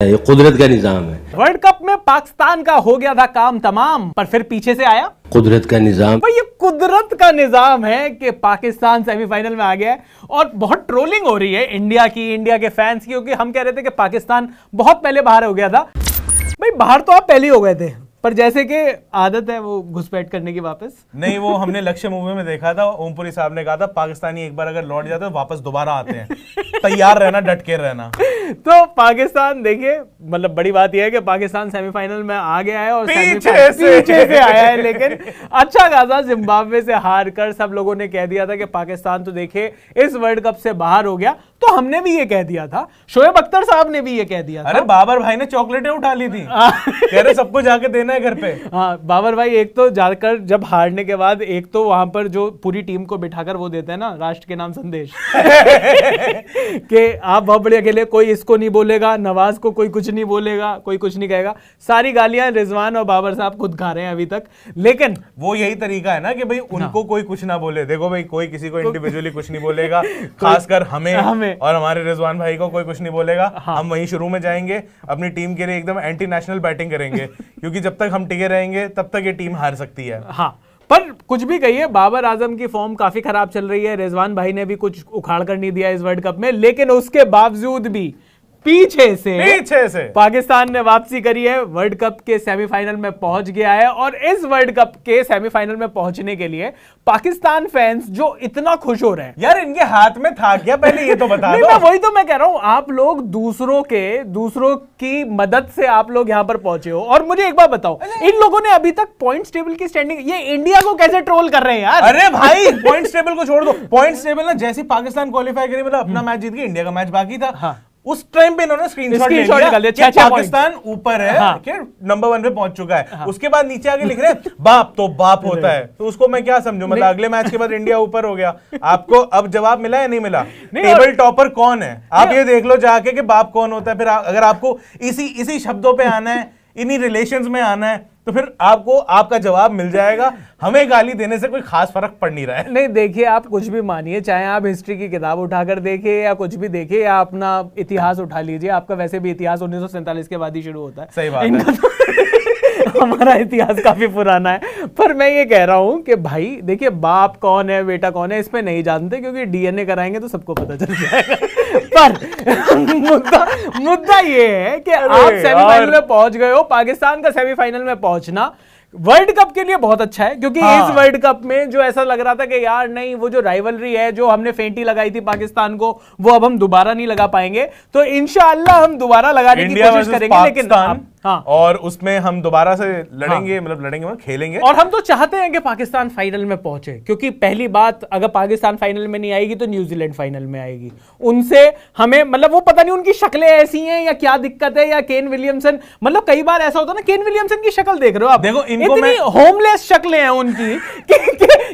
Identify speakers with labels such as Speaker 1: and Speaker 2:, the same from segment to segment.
Speaker 1: ये कुदरत का निजाम है।
Speaker 2: वर्ल्ड कप में पाकिस्तान का हो गया था काम तमाम, पर फिर पीछे से आया
Speaker 1: कुदरत का निजाम।
Speaker 2: भाई ये कुदरत का निजाम है कि पाकिस्तान सेमीफाइनल में आ गया है और बहुत ट्रोलिंग हो रही है इंडिया की, इंडिया के फैंस की, क्योंकि हम कह रहे थे कि पाकिस्तान बहुत पहले बाहर हो गया था। भाई बाहर तो आप पहले ही हो गए थे, पर जैसे कि आदत है वो घुसपैठ करने की वापस
Speaker 3: नहीं, वो हमने लक्ष्य मूवी में देखा था, ओमपुरी साहब ने कहा था पाकिस्तानी एक बार अगर लौट जाते तो वापस दोबारा आते हैं। तैयार रहना, डट के रहना।
Speaker 2: तो पाकिस्तान देखिए, मतलब बड़ी बात यह है कि पाकिस्तान सेमीफाइनल में आ गया है और
Speaker 3: पीछे
Speaker 2: से आया है, लेकिन अच्छा खासा जिम्बाब्वे से हार कर सब लोगों ने कह दिया था कि पाकिस्तान तो देखिए इस वर्ल्ड कप से बाहर हो गया। तो हमने भी ये कह दिया था, शोएब अख्तर साहब ने भी ये कह दिया था।
Speaker 3: अरे बाबर भाई ने चॉकलेटें उठा ली थी, कह रहे सबको जाके देना है घर पे।
Speaker 2: हाँ, बाबर भाई एक तो जाकर जब हारने के बाद एक तो वहां पर जो पूरी टीम को बिठाकर वो देते हैं ना राष्ट्र के नाम संदेश कि आप बहुत बढ़िया खेले, कोई इसको नहीं बोलेगा, नवाज को कोई कुछ नहीं बोलेगा, कोई कुछ नहीं कहेगा। सारी गालियां रिजवान और बाबर साहब खुद खा रहे हैं अभी तक, लेकिन
Speaker 3: वो यही तरीका है ना कि भाई उनको कोई कुछ ना बोले। देखो भाई, कोई किसी को इंडिविजुअली कुछ नहीं बोलेगा, खासकर हमें और हमारे रिजवान भाई को कोई कुछ नहीं बोलेगा। हम वहीं शुरू में जाएंगे, अपनी टीम के लिए एकदम एंटी नेशनल बैटिंग करेंगे, क्योंकि जब तक हम टिके रहेंगे तब तक ये टीम हार सकती है।
Speaker 2: हाँ, पर कुछ भी कहिए, बाबर आजम की फॉर्म काफी खराब चल रही है, रिजवान भाई ने भी कुछ उखाड़ कर नहीं दिया इस वर्ल्ड कप में, लेकिन उसके बावजूद भी पीछे से पाकिस्तान ने वापसी करी है, वर्ल्ड कप के सेमीफाइनल में पहुंच गया है। और इस वर्ल्ड कप के सेमीफाइनल में पहुंचने के लिए पाकिस्तान फैंस जो इतना खुश हो रहे हैं,
Speaker 3: यार इनके हाथ में था क्या पहले ये तो बता दो।
Speaker 2: वही तो मैं कह रहा हूं, आप लोग दूसरों की मदद से आप लोग यहां पर पहुंचे हो। और मुझे एक बात बताओ, इन लोगों ने अभी तक पॉइंट्स टेबल की स्टैंडिंग, ये इंडिया को कैसे ट्रोल कर रहे हैं यार।
Speaker 3: अरे भाई पॉइंट्स टेबल को छोड़ दो, पॉइंट्स टेबल ना जैसे पाकिस्तान क्वालिफाई करी, मतलब अपना मैच जीत गया, इंडिया का मैच बाकी था। हाँ। उस टाइम पे इन्होंने स्क्रीनशॉट निकाल लिया, पाकिस्तान ऊपर है, हाँ। नंबर 1 पे पहुंच चुका है। हाँ। उसके बाद नीचे आगे लिख रहे हैं बाप तो बाप होता है, तो उसको मैं क्या समझूं? मतलब अगले मैच के बाद इंडिया ऊपर हो गया, आपको अब जवाब मिला या नहीं मिला? टेबल टॉपर कौन है आप ये देख लो जाके कि बाप कौन होता है। फिर अगर आपको इसी शब्दों पे आना है, इन्हीं रिलेशंस में आना है, तो फिर आपको आपका जवाब मिल जाएगा। हमें गाली देने से कोई खास फर्क पड़ नहीं रहा है।
Speaker 2: नहीं देखिए, आप कुछ भी मानिए, चाहे आप हिस्ट्री की किताब उठाकर देखिए या कुछ भी देखिए, या अपना इतिहास उठा लीजिए, आपका वैसे भी इतिहास 1947 के बाद ही शुरू होता है।
Speaker 3: सही बात है।
Speaker 2: हमारा इतिहास काफी पुराना है। पर मैं ये कह रहा हूं कि भाई देखिए, बाप कौन है बेटा कौन है इसमें नहीं जानते, क्योंकि डीएनए कराएंगे तो सबको पता चल जाएगा। पर मुद्दा ये है कि आप सेमीफाइनल में पहुंच गए हो। पाकिस्तान का सेमीफाइनल में पहुंचना वर्ल्ड कप के लिए बहुत अच्छा है, क्योंकि इस वर्ल्ड कप में जो ऐसा लग रहा था कि यार नहीं, वो जो राइवलरी है जो हमने फेंटी लगाई थी पाकिस्तान को, वो अब हम दोबारा नहीं लगा पाएंगे। तो इंशाअल्लाह हम दोबारा लगाने की कोशिश करेंगे, लेकिन
Speaker 3: हाँ, और उसमें हम दोबारा से लड़ेंगे। हाँ, मतलब लड़ेंगे मतलब खेलेंगे।
Speaker 2: और हम तो चाहते हैं कि पाकिस्तान फाइनल में पहुंचे, क्योंकि पहली बात, अगर पाकिस्तान फाइनल में नहीं आएगी तो न्यूजीलैंड फाइनल में आएगी। उनसे हमें मतलब वो पता नहीं उनकी शक्लें ऐसी हैं या क्या दिक्कत है, या केन विलियमसन, मतलब कई बार ऐसा होता है ना, केन विलियमसन की शक्ल देख रहे हो आप,
Speaker 3: देखो
Speaker 2: इतनी होमलेस शक्लें हैं उनकी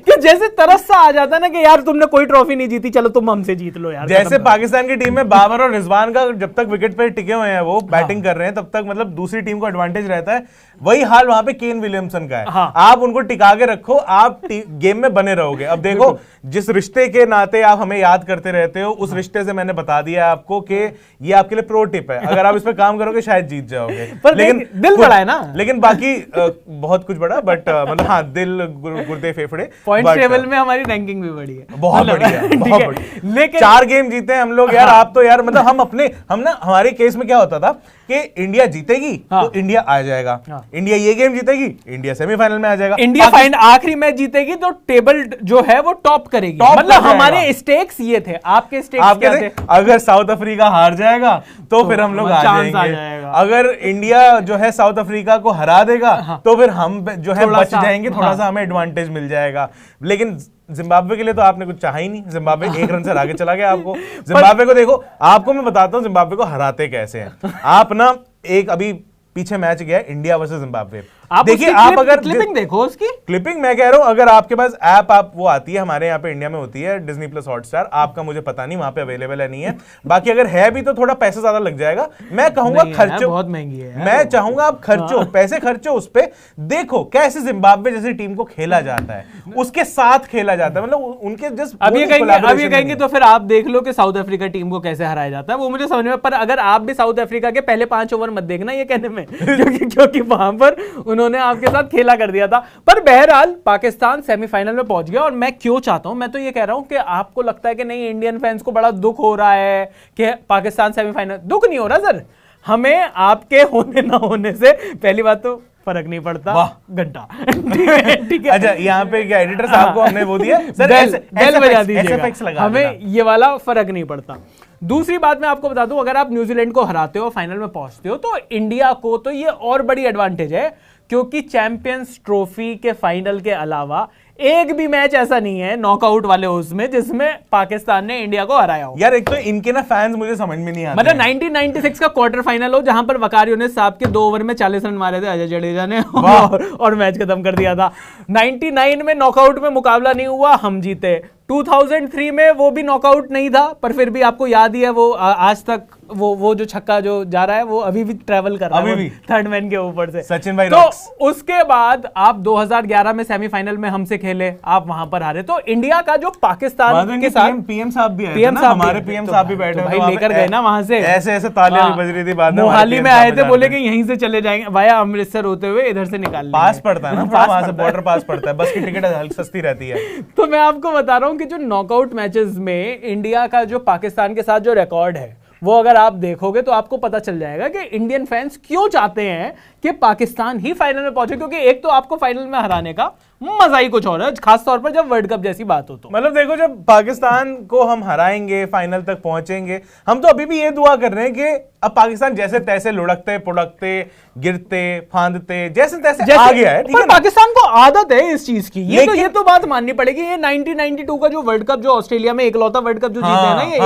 Speaker 2: कि जैसे तरस सा आ जाता है ना कि यार तुमने कोई ट्रॉफी नहीं जीती, चलो तुम हमसे जीत लो यार।
Speaker 3: जैसे पाकिस्तान की टीम में बाबर और रिजवान का जब तक विकेट पे टिके हुए हैं, वो बैटिंग कर रहे हैं, तब तक मतलब दूसरी टीम को एडवांटेज रहता है। वही हाल वहां पे केन विलियमसन का है। हाँ। आप उनको टिका के रखो, आप गेम में बने रहोगे। अब देखो, जिस रिश्ते के नाते आप हमें याद करते रहते हो, उस रिश्ते से मैंने बता दिया आपको कि ये आपके लिए प्रो टिप है, अगर आप इस पे काम करोगे शायद जीत जाओगे।
Speaker 2: पर लेकिन दिल बड़ा है ना,
Speaker 3: लेकिन बाकी बहुत कुछ बड़ा, बट मतलब हाँ, दिल गुर्दे फेफड़े।
Speaker 2: पॉइंट टेबल में हमारी रैंकिंग भी बढ़ी है,
Speaker 3: बहुत बढ़िया, बहुत बढ़िया।
Speaker 2: लेकिन
Speaker 3: 4 गेम जीते हम लोग यार। आप तो यार मतलब हम ना हमारे केस में क्या होता था कि इंडिया जीतेगी तो इंडिया आ जाएगा, इंडिया ये गेम जीतेगी इंडिया सेमीफाइनल में आ जाएगा,
Speaker 2: इंडिया फाइनल आखिरी मैच जीतेगी तो टेबल जो है वो टॉप करेगी। मतलब हमारे स्टेक्स ये थे, आपके स्टेक्स क्या थे?
Speaker 3: अगर साउथ अफ्रीका हार जाएगा तो फिर हम लोग आ जाएंगे, अगर इंडिया जो है साउथ अफ्रीका को हरा देगा तो फिर हम जो है बच जाएंगे, थोड़ा सा हमें एडवांटेज मिल जाएगा। लेकिन जिम्बाब्वे के लिए तो आपने कुछ चाहा ही नहीं, जिम्बाब्वे 1 रन से आगे चला गया। आपको जिम्बाब्वे को देखो, आपको मैं बताता हूं जिम्बाब्वे को हराते कैसे हैं। आप ना एक अभी पीछे मैच गया इंडिया वर्सेस जिम्बाब्वे,
Speaker 2: आप देखिए, आप अगर क्लिपिंग देखो उसकी,
Speaker 3: क्लिपिंग मैं कह रहा हूं, अगर आपके पास ऐप आप वो आती है, हमारे यहाँ पे इंडिया में होती है डिज्नी प्लस हॉटस्टार, आपका मुझे पता नहीं वहां पे अवेलेबल है नहीं है, बाकी अगर है भी तो थोड़ा पैसा ज्यादा लग जाएगा। मैं कहूंगा खर्चो,
Speaker 2: बहुत महंगी है,
Speaker 3: मैं चाहूंगा आप खर्चो, पैसे खर्चो उस पे, देखो कैसे जिम्बाब्वे जैसी टीम को खेला जाता है, उसके साथ खेला जाता है, मतलब उनके जस्ट
Speaker 2: अब ये कहेंगे तो फिर आप देख लो कि साउथ अफ्रीका टीम को कैसे हराया जाता है, वो मुझे समझ में, पर अगर आप भी साउथ अफ्रीका के पहले 5 ओवर मत देखना ये कहने में क्योंकि वहां पर उन्होंने आपके साथ खेला कर दिया था। पर बहरहाल पाकिस्तान सेमीफाइनल में पहुंच गया, और मैं क्यों चाहता हूं, मैं तो ये कह रहा हूं कि आपको लगता है कि नहीं इंडियन फैंस को बड़ा दुख हो रहा है कि पाकिस्तान सेमीफाइनल, दुख नहीं हो रहा सर, हमें आपके होने ना होने से पहली बात तो फर्क नहीं पड़ता, घंटा ठीक है।
Speaker 3: अच्छा, यहाँ पे क्या एडिटर साहब को हमने वो दिया सर,
Speaker 2: बेल बजा दीजिएगा, हमें ये वाला फर्क नहीं पड़ता। दूसरी बात मैं आपको बता दूं, अगर आप न्यूजीलैंड को हराते हो, फाइनल में पहुंचते हो, तो इंडिया को तो ये और बड़ी एडवांटेज है, क्योंकि चैंपियंस ट्रॉफी के फाइनल के अलावा एक भी मैच ऐसा नहीं है नॉकआउट वाले उसमें जिसमें पाकिस्तान ने इंडिया को हराया हो।
Speaker 3: यार एक तो इनके ना फैंस मुझे समझ में नहीं आते,
Speaker 2: मतलब 1996 का क्वार्टर फाइनल हो जहां पर वकार यूनिस साहब के 2 ओवर में 40 रन मारे थे अजय जडेजा ने और मैच खत्म कर दिया था। 99 में नॉकआउट में मुकाबला नहीं हुआ, हम जीते। 2003 में वो भी नॉकआउट नहीं था, पर फिर भी आपको याद ही है वो आज तक वो जो छक्का जो जा रहा है वो अभी भी ट्रैवल कर रहा है, अभी भी थर्ड मैन के ऊपर से,
Speaker 3: सचिन भाई।
Speaker 2: तो उसके बाद आप 2011 में सेमीफाइनल में हमसे खेले, आप वहां पर हारे। तो इंडिया का जो पाकिस्तान के साथ
Speaker 3: पीएम साहब भी आए थे ना, हमारे पीएम साहब भी बैठे
Speaker 2: भाई, लेकर गए ना वहां से,
Speaker 3: ऐसे ऐसे तालियां भी बज रही थी, बाद में
Speaker 2: मोहाली में आए थे, बोले कि यहीं से चले जाएंगे वाया अमृतसर होते हुए इधर से निकाल लेंगे,
Speaker 3: पास पड़ता है ना वहां से, बॉर्डर पास पड़ता है, बस की टिकट हल्की सस्ती रहती है।
Speaker 2: तो मैं आपको बता रहा हूं कि जो नॉकआउट मैचेस में इंडिया का जो पाकिस्तान के साथ जो रिकॉर्ड है, वो अगर आप देखोगे तो आपको पता चल जाएगा कि इंडियन फैंस क्यों चाहते हैं कि पाकिस्तान ही फाइनल में पहुंचे, क्योंकि एक तो आपको फाइनल में हराने का मजा ही कुछ और है, खास तौर पर जब वर्ल्ड कप जैसी बात हो तो।
Speaker 3: मतलब देखो, जब पाकिस्तान को हम हराएंगे, फाइनल तक पहुंचेंगे, हम तो अभी भी ये दुआ कर रहे हैं कि अब पाकिस्तान जैसे तैसे लुढ़कते पुढ़कते गिरते फांदते जैसे तैसे आ गया है, ठीक है।
Speaker 2: पाकिस्तान को आदत है इस चीज की, ये तो बात माननी पड़ेगी। ये 1992 का जो वर्ल्ड कप, जो ऑस्ट्रेलिया में इकलौता वर्ल्ड कप जो जीते हैं ना, ये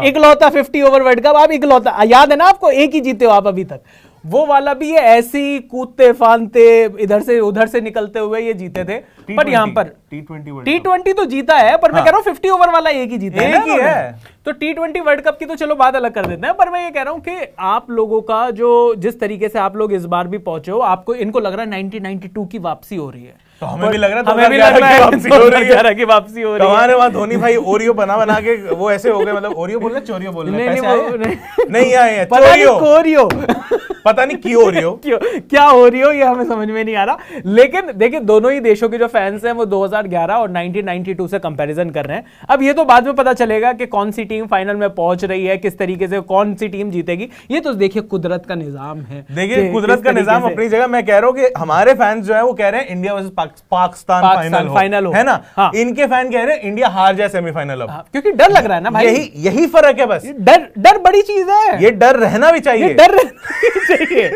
Speaker 2: इकलौता 50 ओवर वर्ल्ड कप, आप इकलौता, याद है ना आपको, एक ही जीते हो आप अभी तक, वो वाला भी ये ऐसे ही कूदते फांदते इधर से उधर से निकलते हुए ये जीते थे। पर यहाँ पर T20 तो जीता है, पर मैं कह रहा हूँ 50 ओवर वाला एक ही जीता है,
Speaker 3: एक ही है।
Speaker 2: तो T20 वर्ल्ड कप की तो चलो बात अलग कर देते हैं, पर मैं ये कह रहा हूँ कि आप लोगों का जो जिस तरीके से आप लोग इस बार भी पहुंचे हो, आपको इनको लग रहा है 1992 की वापसी हो रही है,
Speaker 3: तो हमें भी लग रहा है,
Speaker 2: हमें भी लग रहा है 2011 की वापसी हो रही है।
Speaker 3: हमारे वहां धोनी भाई ओरियो बना के वो ऐसे हो गए, मतलब ओरियो बोल रहे चोरियो बोल रहे, नहीं आए
Speaker 2: चोरियो,
Speaker 3: पता नहीं क्यों हो रही हो,
Speaker 2: क्या हो रही हो, ये हमें समझ में नहीं आ रहा। लेकिन देखिए, दोनों ही देशों के जो फैंस हैं वो 2011 और 1992 से कंपैरिजन कर रहे हैं। अब ये तो बाद में पता चलेगा कि कौन सी टीम फाइनल में पहुंच रही है, किस तरीके से कौन सी टीम जीतेगी। ये तो देखिए कुदरत का निजाम है,
Speaker 3: देखिए कुदरत का निजाम अपनी जगह। मैं कह रहा हूं कि हमारे फैंस जो है वो कह रहे हैं इंडिया वर्सेस पाकिस्तान फाइनल हो, है ना। हाँ। इनके फैन कह रहे हैं इंडिया हार जाए सेमीफाइनल अब,
Speaker 2: क्योंकि डर लग रहा है ना भाई,
Speaker 3: यही फर्क है बस।
Speaker 2: डर बड़ी चीज है,
Speaker 3: ये डर रहना भी चाहिए,
Speaker 2: डर चाहिए।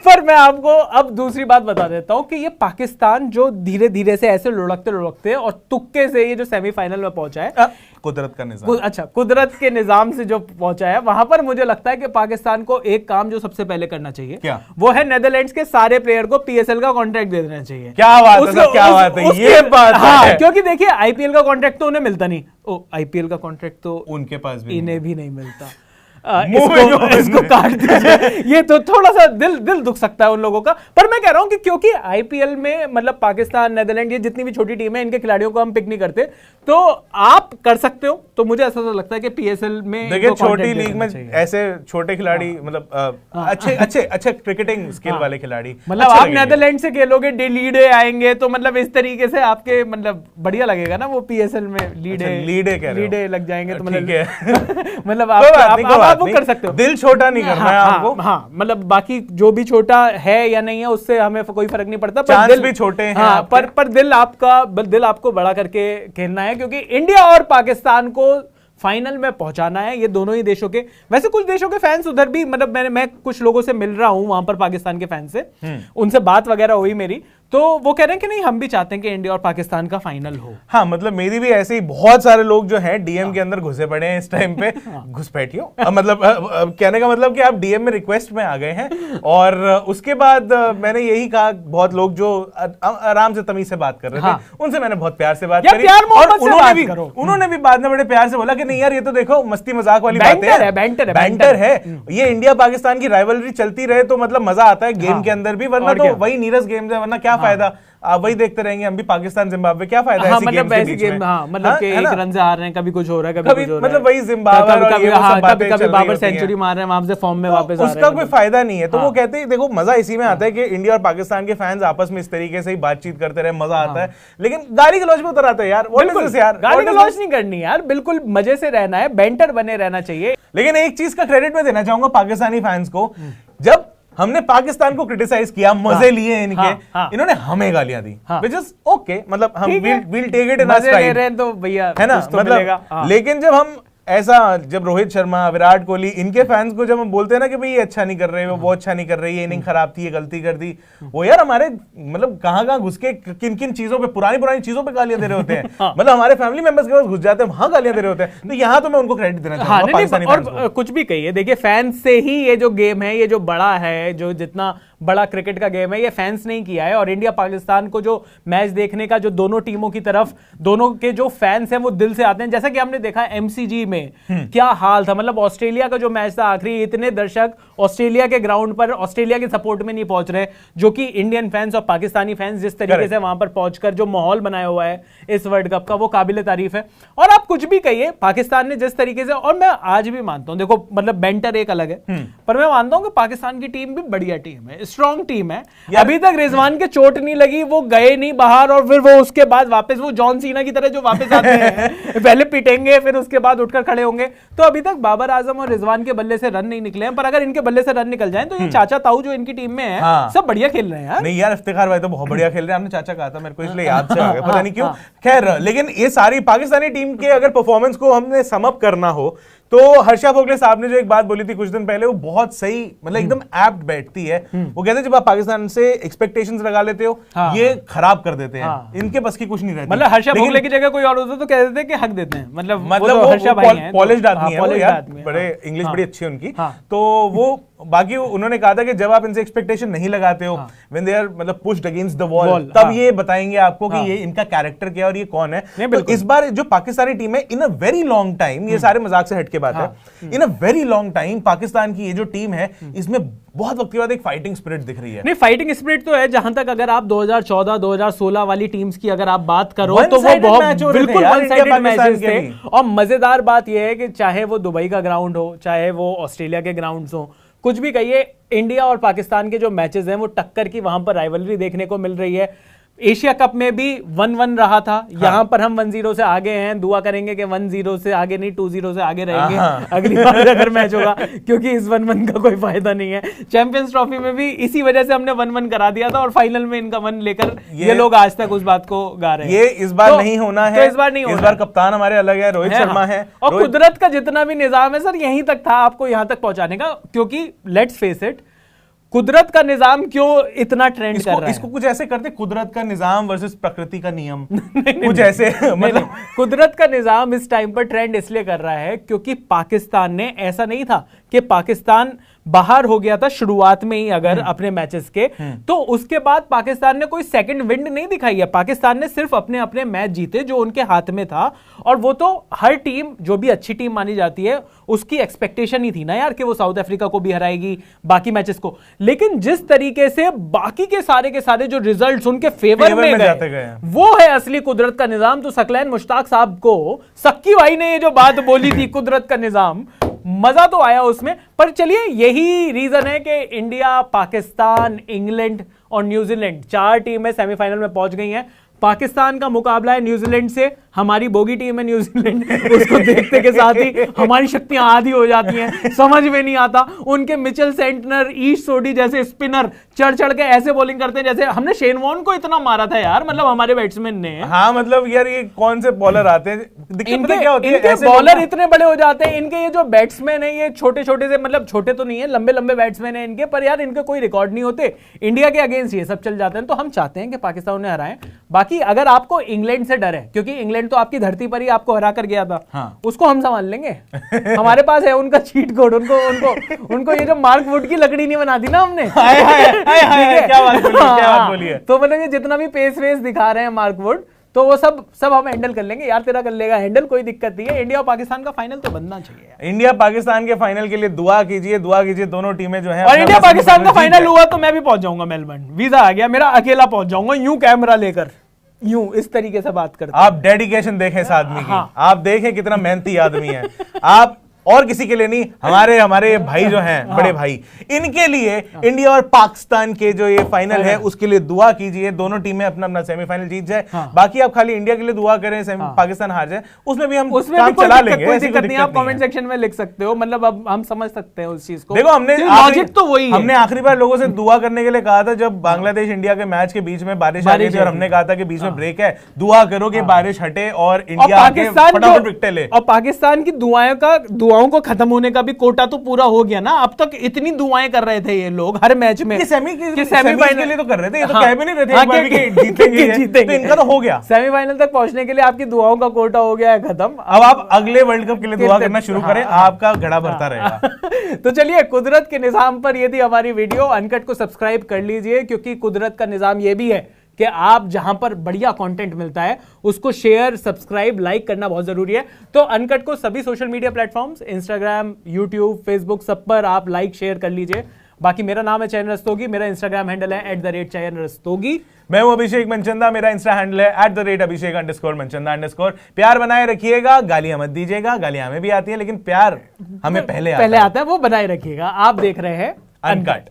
Speaker 2: पर मैं आपको अब दूसरी बात बता देता हूं कि ये पाकिस्तान जो धीरे धीरे से ऐसे लुढ़कते और तुक्के से ये जो सेमीफाइनल में पहुंचा है,
Speaker 3: कुदरत का निजाम,
Speaker 2: अच्छा कुदरत के निजाम से जो पहुंचा है, वहां पर मुझे लगता है कि पाकिस्तान को एक काम जो सबसे पहले करना चाहिए,
Speaker 3: क्या
Speaker 2: वो है नेदरलैंड्स के सारे प्लेयर को PSL का कॉन्ट्रैक्ट दे देना चाहिए।
Speaker 3: क्या बात है, क्या बात है, ये बात है।
Speaker 2: क्योंकि देखिए IPL का कॉन्ट्रैक्ट तो उन्हें मिलता नहीं, IPL का कॉन्ट्रैक्ट तो
Speaker 3: उनके पास भी
Speaker 2: इन्हें भी नहीं मिलता। इसको काट दीजिए, ये तो थोड़ा सा दिल दुख सकता है उन लोगों का। पर मैं कह रहा हूं कि क्योंकि IPL में मतलब पाकिस्तान, नेदरलैंड, ये जितनी भी छोटी टीम है, इनके खिलाड़ियों को हम पिक नहीं करते, तो आप कर सकते हो। तो मुझे ऐसा लगता है कि PSL में
Speaker 3: देखिए छोटी लीग में ऐसे छोटे खिलाड़ी, मतलब अच्छे क्रिकेटिंग स्किल वाले खिलाड़ी,
Speaker 2: मतलब आप नेदरलैंड से खेलोगे, लीडे आएंगे, तो मतलब इस तरीके से आपके मतलब बढ़िया लगेगा ना, वो PSL में लीडे लग जाएंगे, तो मतलब आप वो कर सकते हो।
Speaker 3: दिल छोटा नहीं करना है आपको।
Speaker 2: हाँ, मतलब बाकी जो भी छोटा है या नहीं है उससे हमें कोई फर्क नहीं पड़ता,
Speaker 3: पर दिल भी छोटे हैं।
Speaker 2: हाँ, पर दिल आपको बड़ा करके खेलना है, क्योंकि इंडिया और पाकिस्तान को फाइनल में पहुंचाना है। ये दोनों ही देशों के, वैसे कुछ देशों के फैंस उधर भी, मतलब मैं कुछ लोगों से मिल रहा हूं वहां पर, पाकिस्तान के फैंस से, उनसे बात वगैरह हुई मेरी, तो वो कह रहे हैं कि नहीं हम भी चाहते हैं कि इंडिया और पाकिस्तान का फाइनल हो।
Speaker 3: हाँ, मतलब मेरी भी ऐसे ही बहुत सारे लोग जो हैं डीएम के अंदर घुसे पड़े हैं इस टाइम पे। घुसपैठियों मतलब कहने का मतलब कि आप डीएम में रिक्वेस्ट में आ गए हैं। और उसके बाद मैंने यही कहा, बहुत लोग जो आराम से तमीज से बात कर रहे थे उनसे मैंने बहुत प्यार से बात करी, और उन्होंने भी बाद में बड़े प्यार से बोला कि नहीं यार ये तो देखो मस्ती मजाक वाली बात है, बैंटर है, ये इंडिया पाकिस्तान की राइवलरी चलती रहे तो मतलब मजा आता है गेम के अंदर भी, वरना तो वही नीरस गेम्स है, वरना क्या फायदा, आप वही देखते रहेंगे हम भी पाकिस्तान जिम्बाब्वे, क्या फायदा है ऐसी गेम्स के बीच में।
Speaker 2: मतलब कि एक रन से हार रहे हैं, कभी कुछ हो रहा है, कभी कुछ हो रहा है,
Speaker 3: मतलब वही जिम्बाब्वे और ये सब बातें चल रही
Speaker 2: बाबर सेंचुरी मार रहे हैं, वहां से फॉर्म में वापस आ रहे हैं,
Speaker 3: उसका कोई फायदा नहीं है। तो वो कहते हैं देखो मजा इसी में आता है कि इंडिया और पाकिस्तान के फैंस आपस में इस तरीके से ही बातचीत करते रहे, मजा आता है, लेकिन गाली गलौज में उतर आता है यार,
Speaker 2: गाली गलौज नहीं करनी यार, बिल्कुल मजे से रहना है, बैंटर बने रहना चाहिए।
Speaker 3: लेकिन एक चीज का क्रेडिट मैं देना चाहूंगा पाकिस्तानी फैंस को, जब हमने पाकिस्तान को क्रिटिसाइज किया, मजे लिए इनके, इन्होंने हमें गालियां दी, व्हिच इज ओके, मतलब हम will take it in our stride,
Speaker 2: तो भैया
Speaker 3: है ना, मतलब लेकिन जब हम ऐसा, जब रोहित शर्मा, विराट कोहली, इनके फैंस को जब हम बोलते हैं ना कि भाई ये अच्छा नहीं कर रहे, वो बहुत अच्छा नहीं कर रही है, इनिंग खराब थी, ये गलती कर दी, वो यार हमारे मतलब कहां घुस के किन किन चीजों पे, पुरानी चीजों पे गालियां दे रहे होते हैं, मतलब हमारे फैमिली मेंबर्स के पास घुस जाते हैं, वहां गालियां दे रहे होते हैं। तो यहाँ तो मैं उनको क्रेडिट देना चाहूंगा पाकिस्तानी फैंस को।
Speaker 2: और कुछ भी कहिए, देखिए फैंस से ही ये जो गेम है, ये जो बड़ा है, जो जितना बड़ा क्रिकेट का गेम है, ये फैंस नहीं किया है। और इंडिया पाकिस्तान को जो मैच देखने का जो दोनों टीमों की तरफ, दोनों के जो फैंस हैं वो दिल से आते हैं। जैसा कि हमने देखा एमसीजी में क्या हाल था, मतलब ऑस्ट्रेलिया का जो मैच था आखिरी, इतने दर्शक ऑस्ट्रेलिया के ग्राउंड पर ऑस्ट्रेलिया के सपोर्ट में नहीं पहुंच रहे, जो कि इंडियन फैंस और पाकिस्तानी फैंस जिस तरीके से वहां पर पहुंचकर जो माहौल बनाया हुआ है इस वर्ल्ड कप का, वो काबिल तारीफ है। और आप कुछ भी कहिए, पाकिस्तान ने जिस तरीके से, और मैं आज भी मानता हूं, देखो मतलब बेंटर एक अलग है, पर मैं मानता हूं कि पाकिस्तान की टीम भी बढ़िया टीम है, स्ट्रॉन्ग टीम है। अभी तक रिजवान के चोट नहीं लगी, वो गए नहीं बाहर, और फिर वो उसके बाद वापस वो जॉन सीना की तरह जो वापस आते हैं पहले पिटेंगे फिर उसके बाद उठकर खड़े होंगे। तो अभी तक बाबर आजम और रिजवान के बल्ले से रन नहीं निकले हैं, पर अगर इनके बल्ले से रन निकल जाएं तो ये चाचा ताऊ जो इनकी टीम में है सब बढ़िया खेल रहे हैं यार।
Speaker 3: नहीं यार, इफ्तिखार भाई तो बहुत बढ़िया खेल रहे हैं, हमने चाचा कहा था मेरे को इसलिए याद से आ गया, पता नहीं क्यों। खैर, लेकिन ये सारी पाकिस्तानी टीम के अगर परफॉर्मेंस को हमने सम अप करना हो तो हर्षा भोगले साहब ने जो एक बात बोली थी कुछ दिन पहले, वो बहुत सही, मतलब एकदम एप्ट बैठती है। वो कहते हैं जब आप पाकिस्तान से एक्सपेक्टेशंस लगा लेते हो, ये खराब कर देते हैं, इनके बस की कुछ नहीं रहती।
Speaker 2: मतलब हर्षा भोगले की जगह कोई और होता तो कह देते हैं कि हक देते हैं, मतलब
Speaker 3: वो
Speaker 2: हर्षा भाई हैं,
Speaker 3: पॉलिश्ड आदमी है वो यार, बड़े इंग्लिश बड़ी अच्छी है उनकी। तो वो बाकी उन्होंने कहा था कि जब आप इनसे एक्सपेक्टेशन नहीं लगाते हो, व्हेन दे आर मतलब पुश्ड अगेंस्ट द वॉल, तब ये बताएंगे आपको कि ये इनका कैरेक्टर क्या है और ये कौन है। तो इस बार जो पाकिस्तानी टीम है, in a very long time, ये सारे मजाक से हटके बात है, in a very long time Pakistan की ये जो टीम है, इसमें बहुत वक्त के बाद एक फाइटिंग स्पिरिट दिख रही है।
Speaker 2: नहीं, फाइटिंग स्पिरिट तो है। जहां तक अगर आप 2014 2016 वाली टीम्स की अगर आप बात करो तो वो बहुत बिल्कुल वन साइडेड मैचेस थे। और मजेदार बात यह है कि चाहे वो दुबई का ग्राउंड हो, चाहे वो ऑस्ट्रेलिया के ग्राउंड्स हो, कुछ भी कहिए, इंडिया और पाकिस्तान के जो मैचेस हैं वो टक्कर की वहां पर राइवलरी देखने को मिल रही है। एशिया कप में भी 1-1 रहा था, यहां पर हम 1-0 से आगे हैं, दुआ करेंगे कि 1-0 से आगे नहीं 2-0 से आगे रहेंगे अगली बार अगर मैच होगा, क्योंकि इस 1-1 का कोई फायदा नहीं है। चैंपियंस ट्रॉफी में भी इसी वजह से हमने 1-1 करा दिया था, और फाइनल में इनका 1 लेकर ये लोग आज तक उस बात को गा रहे हैं।
Speaker 3: ये इस बार नहीं होना है,
Speaker 2: इस बार नहीं होना।
Speaker 3: इस बार कप्तान हमारे अलग है, रोहित शर्मा है,
Speaker 2: और कुदरत का जितना भी निजाम है सर, यहीं तक था आपको यहां तक पहुंचाने का, क्योंकि लेट्स फेस इट, कुदरत का निजाम क्यों इतना ट्रेंड कर रहा है?
Speaker 3: इसको कुछ ऐसे करते, कुदरत का निजाम वर्सेस प्रकृति का नियम, कुछ ऐसे मतलब
Speaker 2: कुदरत का निजाम इस टाइम पर ट्रेंड इसलिए कर रहा है क्योंकि पाकिस्तान ने, ऐसा नहीं था कि पाकिस्तान बाहर हो गया था शुरुआत में ही अगर अपने मैचेस के, तो उसके बाद पाकिस्तान ने कोई सेकंड विंड नहीं दिखाई है। पाकिस्तान ने सिर्फ अपने अपने मैच जीते जो उनके हाथ में था, और वो तो हर टीम जो भी अच्छी टीम मानी जाती है उसकी एक्सपेक्टेशन ही थी ना यार कि वो साउथ अफ्रीका को भी हराएगी, बाकी मैचेस को। लेकिन जिस तरीके से बाकी के सारे जो रिजल्ट्स उनके फेवर में गए, वो है असली कुदरत का निजाम। तो सकलैन मुश्ताक साहब को सक्की भाई ने ये जो बात बोली थी कुदरत का निजाम, मजा तो आया उसमें। पर चलिए, यही रीजन है कि इंडिया, पाकिस्तान, इंग्लैंड और न्यूजीलैंड 4 टीमें सेमीफाइनल में पहुंच गई हैं। पाकिस्तान का मुकाबला है न्यूजीलैंड से, हमारी बोगी टीम है न्यूजीलैंड, उसको देखते के साथ ही हमारी शक्तियां आधी हो जाती हैं, समझ में नहीं आता। उनके मिचेल सेंटनर, ईश सोडी जैसे स्पिनर चढ़ चढ़ के ऐसे बॉलिंग करते हैं जैसे हमने शेन वॉर्न को इतना मारा था यार, मतलब हमारे बैट्समैन ने।
Speaker 3: हाँ मतलब यार ये कौन से बॉलर आते हैं,
Speaker 2: इनके बॉलर इतने बड़े हो जाते हैं, इनके ये जो बैट्समैन है ये छोटे छोटे से, मतलब छोटे तो नहीं है, लंबे लंबे बैट्समैन है इनके, पर यार इनके कोई रिकॉर्ड नहीं होते। इंडिया के अगेंस्ट ये सब चल जाते हैं, तो हम चाहते हैं कि पाकिस्तान उन्हें हराएं। बाकी अगर आपको इंग्लैंड से डर है, क्योंकि इंग्लैंड तो आपकी धरती पर ही आपको हरा कर गया था, हाँ। उसको हम संभाल लेंगे, हमारे पास है उनका चीट कोड। उनको ये जो मार्क वुड की लकड़ी नहीं बना दी ना हमने,
Speaker 3: क्या बात बोली है।
Speaker 2: तो मतलब जितना भी पेस वेस दिखा रहे हैं मार्क वुड, तो वो सब हम हैंडल कर लेंगे यार, तेरा कर लेगा हैंडल, कोई दिक्कत नहीं है। इंडिया और पाकिस्तान का फाइनल तो बनना चाहिए यार।
Speaker 3: इंडिया पाकिस्तान के फाइनल के लिए दुआ कीजिए दोनों टीमें जो हैं।
Speaker 2: और इंडिया पाकिस्तान का फाइनल हुआ तो मैं भी पहुंच जाऊंगा मेलबर्न, वीजा आ गया मेरा, अकेला पहुंच जाऊंगा यूं कैमरा लेकर, यूं इस तरीके से बात करते।
Speaker 3: आप डेडिकेशन देखें इस आदमी की, आप देखें कितना मेहनती आदमी है। आप और किसी के लिए नहीं, हमारे भाई जो हैं, बड़े भाई, इनके लिए इंडिया और पाकिस्तान के जो ये फाइनल है उसके लिए दुआ कीजिए, दोनों टीमें अपना अपना सेमीफाइनल जीत जाए। बाकी आप खाली इंडिया के लिए दुआ करें, पाकिस्तान हार जाए, उसमें भी हम काम चला लेंगे,
Speaker 2: कोई दिक्कत नहीं। आप कमेंट सेक्शन में लिख सकते हो, मतलब अब हम समझ सकते हैं उस चीज को।
Speaker 3: देखो हमने
Speaker 2: लॉजिक तो वही है।
Speaker 3: हमने आखिरी बार लोगों से दुआ करने के लिए कहा था जब बांग्लादेश इंडिया के मैच के बीच में बारिश आ रही थी, और हमने कहा था कि बीच में ब्रेक है, दुआ करो कि बारिश हटे और इंडिया फटाफट विकेट ले।
Speaker 2: और पाकिस्तान की दुआओं को खत्म होने का भी कोटा तो पूरा हो गया ना। अब तक इतनी दुआएं कर रहे थे ये लोग हर मैच में,
Speaker 3: सेमीफाइनल के लिए तो कर रहे थे, ये तो कह भी नहीं रहे थे जीतेंगे, तो इनका तो हो गया।
Speaker 2: सेमीफाइनल तक पहुंचने के लिए आपकी दुआओं का कोटा हो गया है खत्म।
Speaker 3: अब आप अगले वर्ल्ड कप के लिए दुआ करना शुरू करें, आपका घड़ा भरता रहेगा।
Speaker 2: तो चलिए, कुदरत के निजाम पर ये थी हमारी वीडियो। अनकट को सब्सक्राइब कर लीजिए, क्योंकि कुदरत का निजाम ये भी है कि आप जहां पर बढ़िया कंटेंट मिलता है उसको शेयर, सब्सक्राइब, लाइक करना बहुत जरूरी है। तो अनकट को सभी social media platforms, Instagram, YouTube, Facebook, सब पर आप लाइक शेयर कर लीजिए। बाकी मेरा नाम है चयन रस्तोगी, मेरा इंस्टाग्राम हैंडल है @चयन_रस्तोगी।
Speaker 3: मैं हूं अभिषेक मनचंदा, मेरा इंस्टा हैंडल है @Abhishek_Manchanda_। प्यार बनाए रखिएगा, गालियां मत दीजिएगा, गालियां हमें भी आती है लेकिन प्यार हमें पहले आता है,
Speaker 2: वो बनाए रखिएगा। आप देख रहे हैं अनकट।